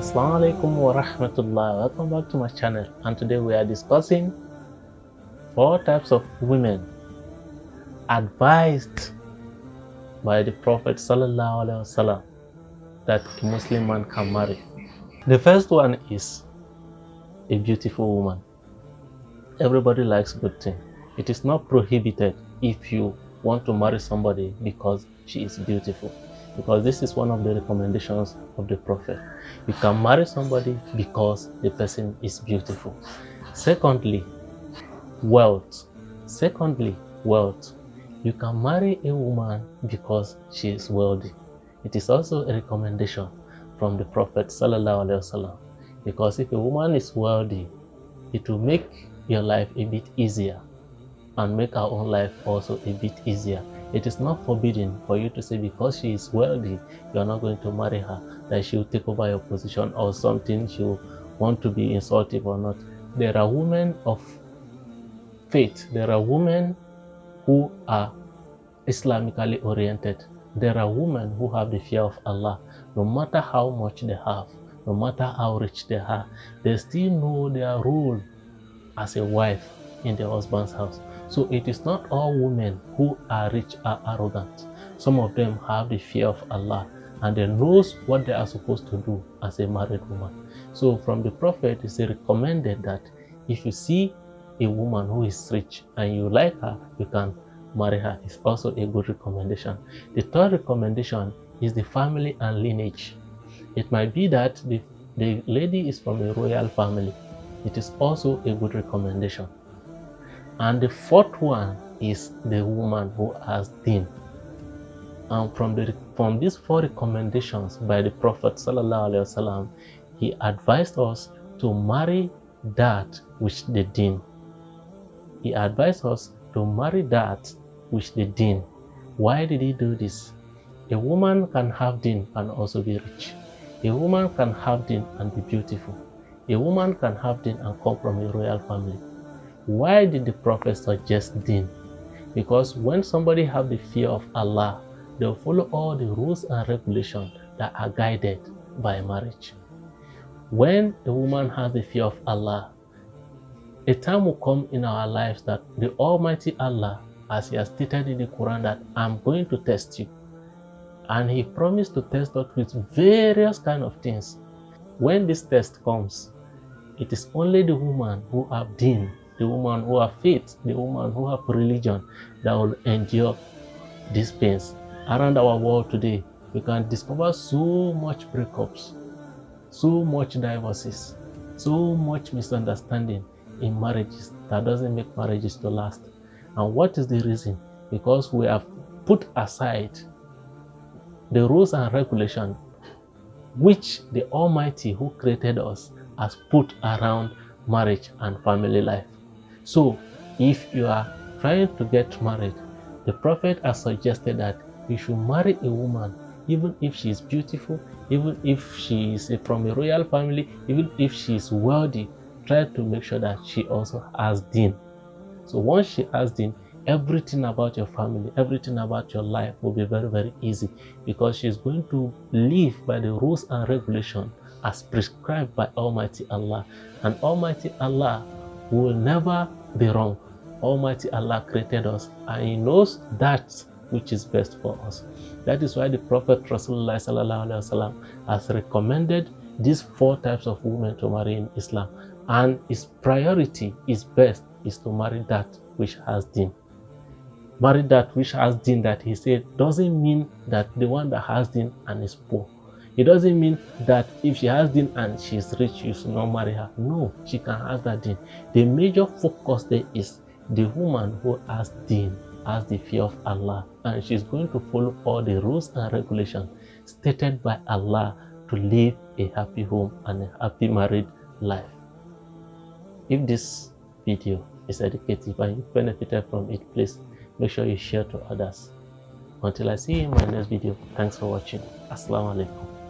Assalamu alaikum wa rahmatullah. Welcome back to my channel, and today we are discussing 4 types of women advised by the Prophet sallallahu alaihi wasallam that a Muslim man can marry. The first one is a beautiful woman. Everybody likes good things. It is not prohibited if you want to marry somebody because she is beautiful, because this is one of the recommendations of the Prophet. You can marry somebody because the person is beautiful. Secondly, wealth. You can marry a woman because she is wealthy. It is also a recommendation from the Prophet sallallahu alaihi wasallam, because if a woman is wealthy, it will make your life a bit easier and make our own life also a bit easier. It is not forbidden for you to say because she is wealthy, you are not going to marry her, that she will take over your position or something, she will want to be insultive or not. There are women of faith, there are women who are Islamically oriented, there are women who have the fear of Allah. No matter how much they have, no matter how rich they are, they still know their role as a wife in their husband's house. So it is not all women who are rich are arrogant. Some of them have the fear of Allah and they knows what they are supposed to do as a married woman. So from the Prophet, it is recommended that if you see a woman who is rich and you like her, you can marry her. It's also a good recommendation. The third recommendation is the family and lineage. It might be that the lady is from a royal family. It is also a good recommendation. And the fourth one is the woman who has DEEN. And from these 4 recommendations by the Prophet sallallahu alaihi wasallam, he advised us to marry that which the DEEN. He advised us to marry that which the DEEN. Why did he do this? A woman can have DEEN and also be rich. A woman can have DEEN and be beautiful. A woman can have DEEN and come from a royal family. Why did the Prophet suggest DEEN? Because when somebody have the fear of Allah, they will follow all the rules and regulations that are guided by marriage. When a woman has the fear of Allah, a time will come in our lives that the Almighty Allah, as He has stated in the Quran, that I'm going to test you. And He promised to test us with various kind of things. When this test comes, it is only the woman who have DEEN, the woman who have faith, the woman who have religion, that will endure these pains. Around our world today, we can discover so much breakups, so much divorces, so much misunderstanding in marriages that doesn't make marriages to last. And what is the reason? Because we have put aside the rules and regulations which the Almighty who created us has put around marriage and family life. So if you are trying to get married, the Prophet has suggested that you should marry a woman, even if she is beautiful, even if she is from a royal family, even if she is wealthy. Try to make sure that she also has DEEN. So once she has DEEN, everything about your family, everything about your life will be very, very easy, because she is going to live by the rules and regulations as prescribed by Almighty Allah. And Almighty Allah will never be wrong. Almighty Allah created us and He knows that which is best for us. That is why the Prophet Rasulullah sallallahu alaihi wasallam has recommended these 4 types of women to marry in Islam. And his priority, his best, is to marry that which has DEEN. Marry that which has DEEN, that he said doesn't mean that the one that has DEEN and is poor. It doesn't mean that if she has DEEN and she is rich, you should not marry her. No, she can have that DEEN. The major focus there is the woman who has DEEN, has the fear of Allah, and she's going to follow all the rules and regulations stated by Allah to live a happy home and a happy married life. If this video is educative and you benefited from it, please make sure you share to others. Until I see you in my next video, thanks for watching. Assalamu alaikum.